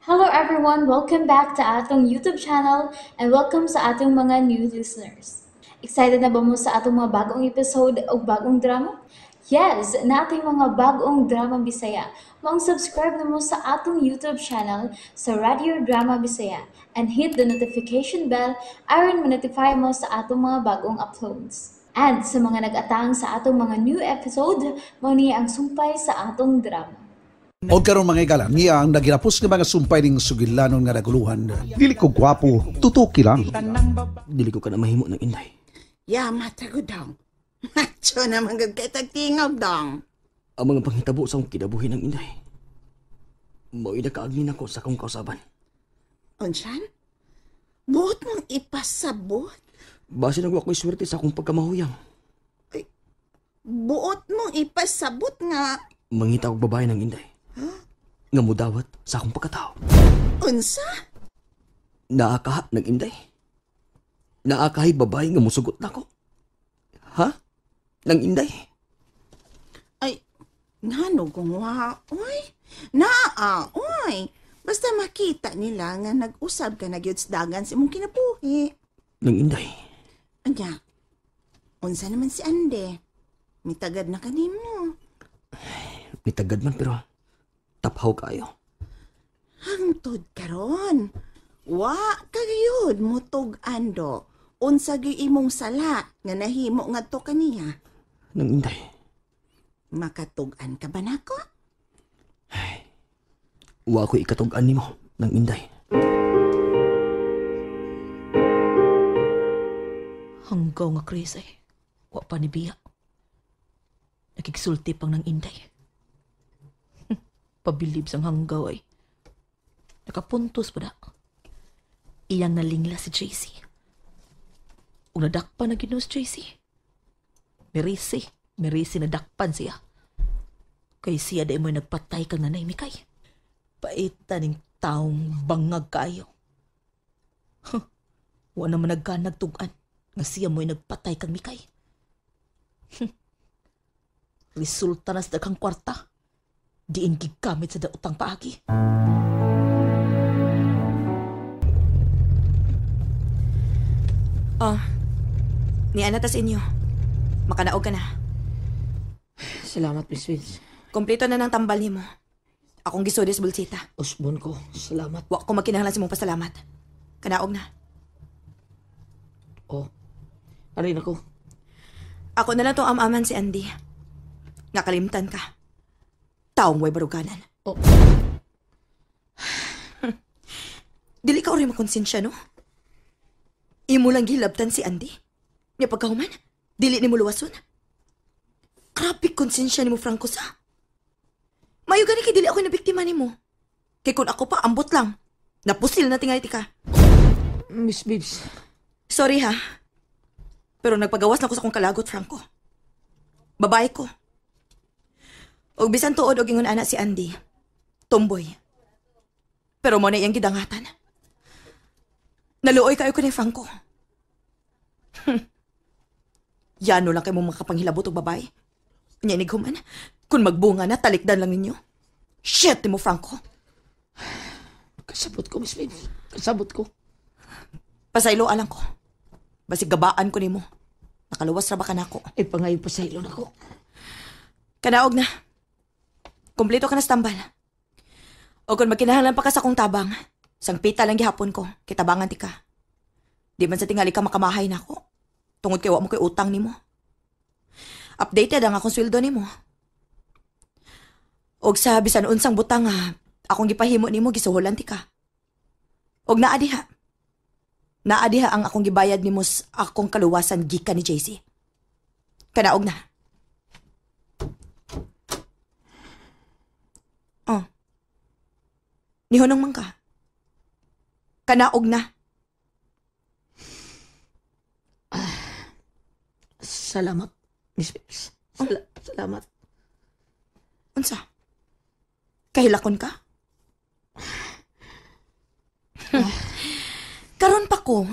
Hello everyone, welcome back to atong YouTube channel and welcome sa atong mga new listeners. Excited na ba mo sa atong mga bagong episode o bagong drama? Yes, na ating mga bagong drama Bisaya. Mag-subscribe na mo sa atong YouTube channel sa Radio Drama Bisaya and hit the notification bell aron ma-notify mo sa atong mga bagong uploads. And sa mga nag-atang sa atong mga new episode, mao niya ang sumpay sa atong drama. O karon mga igala, niya ang nagirapos nga mga sumpay ning sugilanon nga naguluhan. Dili ko gwapo, tutuki lang. Dili ko ka na mahimo ng inday. Ya, matago dong. Macho naman gag kay tagtingog dong. Ang mga panghitabo sa akong kidabuhi ng inday. Mao ida kaagmin ako sa akong kausaban. Unsan? Buot mong ipasabot. Base nagwa ko'y swerte sa akong pagkamahuyang. Buot mong ipasabot nga. Mangita og babae ng inday. Nga mudawat sa akong pagkatao. Unsa? Naakaha ng inday. Naakahay babae nga musugot na ko. Ha? Nang inday? Ay, ngano kung uy. Naa, uy. Basta makita nila nga nag-usab ka na gyud sa dagan sa imong kinabuhi. Nang inday? Anya, unsa naman si Ande? Mitagad na kanimo. Nitagad man pero taphaw kayo. Hangtod karon. Wa kagayod mo tug-ando. Unsa gyud imong sala nga nahimo ngadto kaniya. Nang inday? Makatug-an ka ba nako? Wa ko ikatug-an nimo nang inday. Hanggaw nga Chris ay, wa pa ni Biya. Nakiksulti pang nang inday. Pabilib sang hanggaw ay. Nakapuntos pa na. Iyang nalingla si JC. Ug nadakpan na ginos JC. Merisi nadakpan siya. Kay siya day mo'y nagpatay kang nanay Mikay. Paita ning taong bangag kayo. Wa naman nagkanagtugan nga siya mo'y nagpatay kang Mikay. Resulta na sa daghang kwarta. Diin gigamit sa daotang paagi. Oh, niana tas inyo. Makanaog ka na. Salamat, Miss Vince. Kompleto na ng tambal nimo. Akong gisudi sa bulsita. Usbon ko. Salamat. Wa ko makinahanglan sa mong pasalamat. Kanaog na. Oh, narin ako. Ako na lang tong amaman si Andy. Nakalimtan ka. Taong way baruganan. Oh. Dili ka ori makonsensya, no? Imo lang gilabtan si Andy. Nga pagkahuman, dili ni mo luwason. Grabe konsensya ni mo, Franco, sa. Mayo gani kay dili ako nabiktima ni mo. Kay kung ako pa, ambot lang. Napusil na tingali ka. Miss Bibs. Sorry ha. Pero nagpagawas na ako sa kong kalagot, Franco. Babae ko. Og bisan tuod og ingon ana si Andy. Tomboy. Pero mo na iyang gidangatan. Naluoy kayo ko ni Franco. Yano lang kayo mong makapanghilabot og babae. Nyanig human. Kung magbunga na, talikdan lang ninyo. Shit mo, Franco. Kasabot ko, Miss Bibs. Kasabot ko. Pasaylo alang ko. Basig gabaan ko nimo. Nakaluwas ra ba ka nako? Ay, pangayon pa sa ilon ako. Kanaog na. Kompleto ka na sa tambal. O kung magkinahanglan pa ka sa kong tabang, sangpita lang gihapon ko, kitabangan ti ka. Di man sa tingali ka makamahay na ako. Tungod kay wa mo kay utang nimo. Updated ang akong sweldo nimo. Og sa bisan unsang butang nga, akong gipahimo nimo gisuhulan ti ka. Og naadiha. Naadiha ang akong gibayad nimo sa akong kaluwasan gikan ni JC. Kanaog na. Oh. Nihonong man ka. Kanaog na. Salamat, Miss Bibs. Salamat. Unsa? Kahilakon ka? Karon pa ko.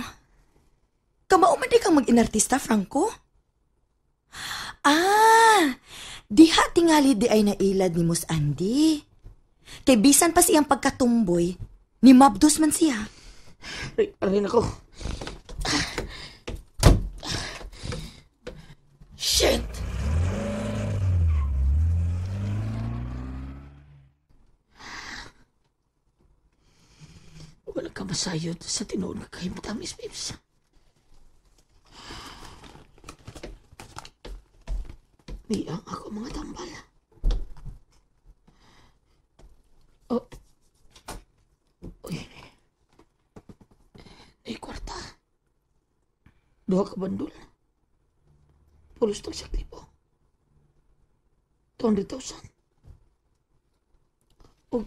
Kamauman di kang mag-inartista, Franco? Diha tingali di ay nailad ni Mus Andy. Kay bisan pa siyang pagkatumboy, Ni Mabdos man siya. Arin ako. Shit! Wala ka masayod sa tinuod nga kahimtang, Miss Babes. Niyang ako mga tambal. Oh. Uy. Ay, kwarta. Duha ka bandol. Pulos tag sa klipo. 200,000. O,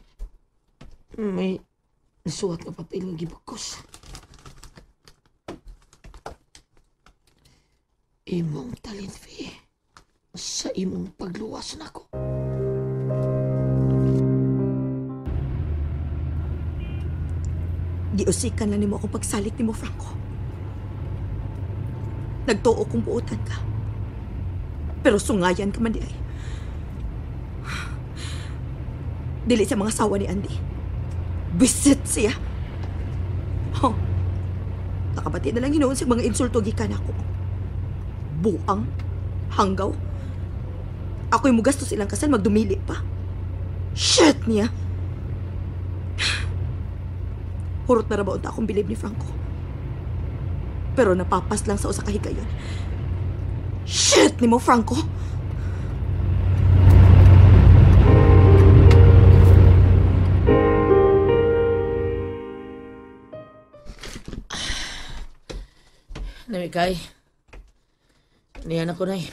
may nasuhat nga papel nga gibukos. Imong talent fee sa imong pagluwas nako. Giusikan lang nimo akong pagsalit nimo, Franco. Nagtuo kong buutan ka. Pero sungayan ka man di ay. Dili sa mga sawa ni Andy. Bisit siya. Oh. Nakabati na lang hinoon sa mga insulto gikan ako. Buang, hanggaw. Ako'y mugastos ilang kasal, magdumili pa. Shit niya! Hurot na rabaon ta akong bilib ni Franco. Pero napapas lang sa usa ka higayon. Shit ni mo, Franco! Namikay. Niyan ako na eh.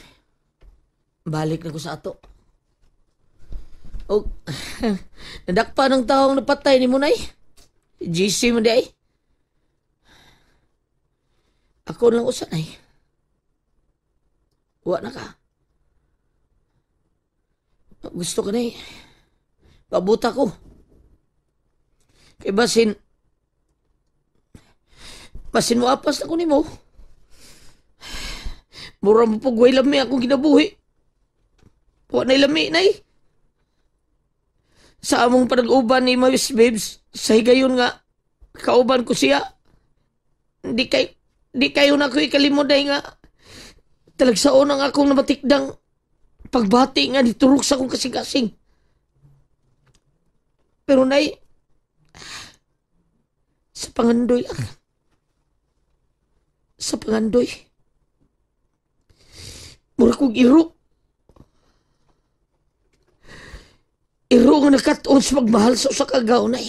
Balik na ko sa ato. O, nadakpa ng taong napatay ni mo na eh. GC mo di ay. Ako lang usan ay. Wa na ka. Gusto ko na eh. Pabuta ko. Kay basin mo apas na ko ni mo. Mura mo pagway lami akong ginabuhi. Wa na lami na eh. Sa among panag-uban ni Miss Babes, sa higayon nga, kauban ko siya. Di kayo na ko ikalimuday nga. Talagsaon ang akong namatikdang pagbati nga niturok sa akong kasing-kasing. Pero nay, sa pangandoy lang. Sa pangandoy. Mura kong iro. Iro nga nakatoon sa magmahal sa usa ka gawnay.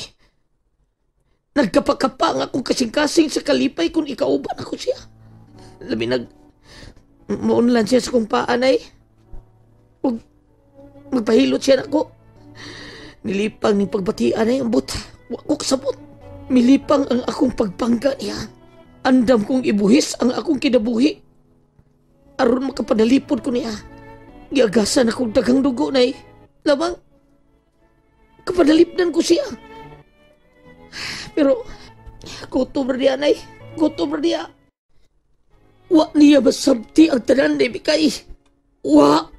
Nagkapakapa nga akong kasing-kasing sa kalipay kung ikauban ako siya. Labi maunlan siya sa kong paanay. Magpahilot siya na ako. Nilipang ni pagbatian ay ambot. Wako kasabot. Milipang ang akong pagpangga niya. Andam kong ibuhis ang akong kinabuhi. Aron makapadalipod ko niya. Giagasan akong dagang dugo na eh. Lamang, kapadalipdan ko siya. Pero, gutom na niya, nay. Gutom na niya. Wa niya masabti ang tanan na ibigay. Wa.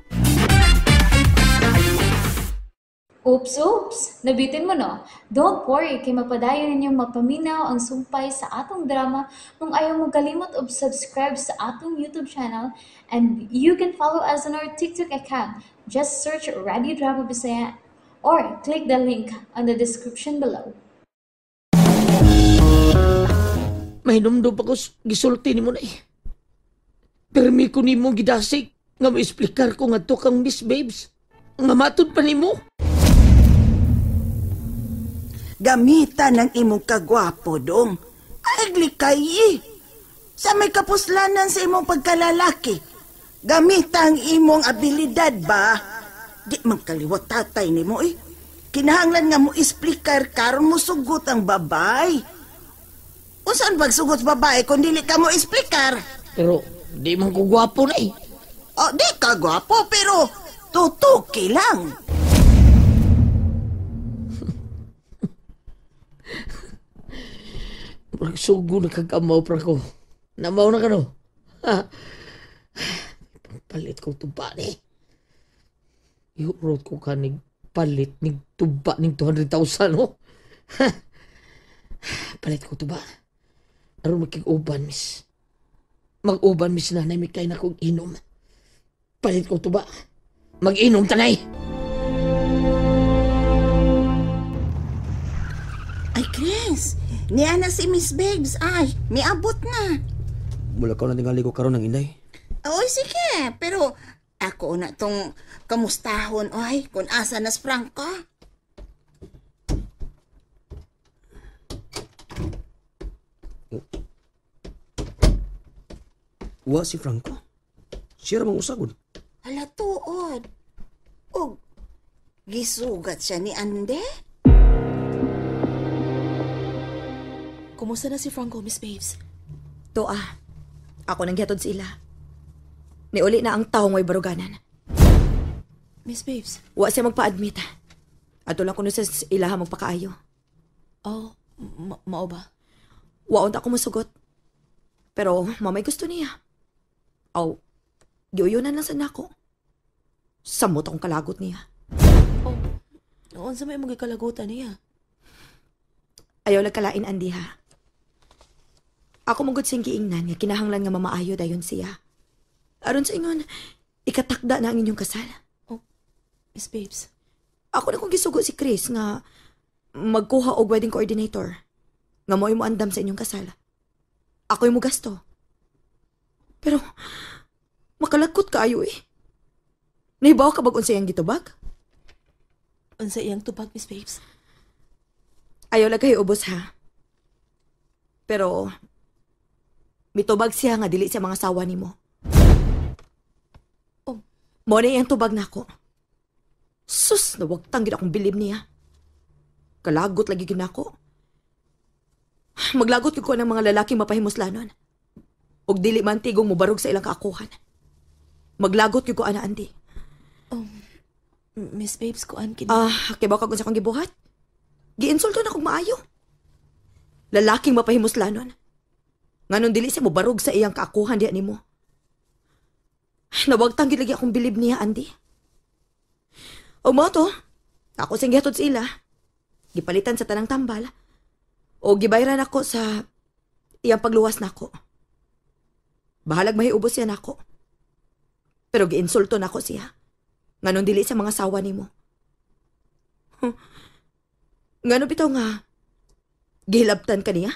Oops! Nabitin mo no? Don't worry, kay mapadayon ninyong mapaminaw ang sumpay sa atong drama kung ayaw mo kalimot og subscribe sa atong YouTube channel and you can follow us on our TikTok account. Just search Radio Drama Bisaya or click the link on the description below. Mahinumdum ako gisulti ni mo na eh. Permi ko ni mo gidasig nga maesplikar ko nga to kang Miss Babes. Nga matod pa ni mo. Gamitan ng imong kagwapo, dong. Agli kay sa may kapuslanan sa imong pagkalalaki. Gamitan ang imong abilidad ba? Di man kaliwat tatay ni mo Kinahanglan nga mo isplikar karon mo sugot ang babay. Usan pagsugot babae kung dili ka mo isplikar? Pero di man ko gwapo na eh. Oh, di ka gwapo pero tutuki lang. Magsugo na kagamaw pra ko. Namaw na ka no? Palit ko tuba ni. Iurot ko ka palit ning tuba ning 200,000 no? Palit ko to ba? Aron magkig-uban, miss. Mag-uban, miss, nanay, may kain akong inom. Palit ko to ba? Mag-inom, tanay! Ay, Chris, niya na si Miss Babes. Ay, miabot na. Mula ka na tingali ko karon ng inday. Oy, sige. Pero ako na tong kamustahon, oy, kung asa nas Franco. Wa si Franco. Siya ramang usagod. Hala, tuod. Og, gisugat siya ni Ande? Kumusta na si Franco, Miss Babes? Ako nang gihatod sila. Niuli na ang taong may baruganan. Miss Babes? Wa siya magpa-admit. Ato lang kuno sa ilaha magpakaayo. Oh, mao ba? Waon ta ko masugot. Pero mamay gusto niya. Aw, giuyunan lang sa nako. Samot akong kalagot niya. Oh, noon sa may mga kalagutan niya. Ayaw nagkalain, Andy, ha? Ako mong siyang giingnan nga kinahanglan nga mamaayo dayon siya. Aron sa ingon, ikatakda na ang inyong kasal. Oh, Miss Babes. Ako na kong gisugo si Chris nga magkuha og wedding coordinator nga mo'y mo andam sa inyong kasal. Ako'y mo gasto. Pero, makalagkot kaayo eh. Nahibaw ka bag-on sa iyang gitubag? Unsa iyang tubag, Miss Babes? Ayaw lang kayo ubos, ha? Pero, mitubag siya nga dili sa mga sawa ni mo. Oh. Mo na iyang tubag na ako. Sus, nawagtang gina akong bilib niya. Kalagot lagi gina ako. Maglagot ko ng mga lalaking mapahimuslanon. Og dili man tigong mubarog sa ilang kaakuhan. Maglagot ko ana, Andy. Miss Babes, kuan kini. Kibaw ka kung sa kong gibuhat? Giinsulto na kong maayo. Lalaking mapahimuslanon. Nganon dili siya mubarog sa iyang kaakuhan diya nimo. Nawagtang gid lagi akong bilib niya, Andy. O mo to, ako sing gihatod sa ila. Gipalitan sa tanang tambal. O gibayran ako sa iyang pagluwas nako. Bahalag mahiubos siya nako. Pero giinsulto nako siya. Nganon dili sa mga sawa nimo. Ngano bitaw nga gihilabtan ka niya?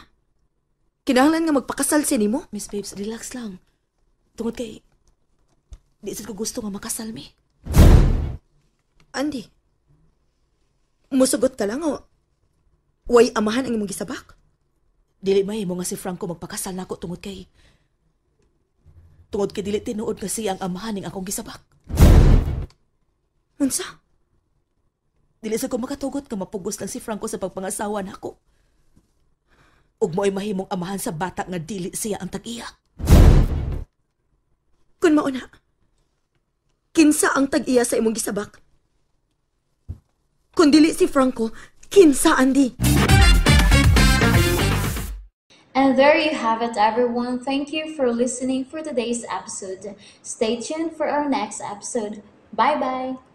Kinahanglan nga magpakasal siya nimo? Miss Babes, relax lang. Tungod kay di sad ko gusto nga makasal mi. Andy, musugot ka lang o way amahan ang imong gisabak? Dili mahimo nga si Franco magpakasal nako tungod kay dili tinuod nga siya ang amahan ning akong gisabak. Unsa? Dili sa ko makatugot nga mapugos lang si Franco sa pagpangasawa nako. Ug mo'y mahimong amahan sa bata nga dili siya ang tag-iya. Kun mao na, kinsa ang tag-iya sa imong gisabak? Kung dili si Franco, kinsa, Andy? And there you have it, everyone. Thank you for listening for today's episode. Stay tuned for our next episode. Bye-bye.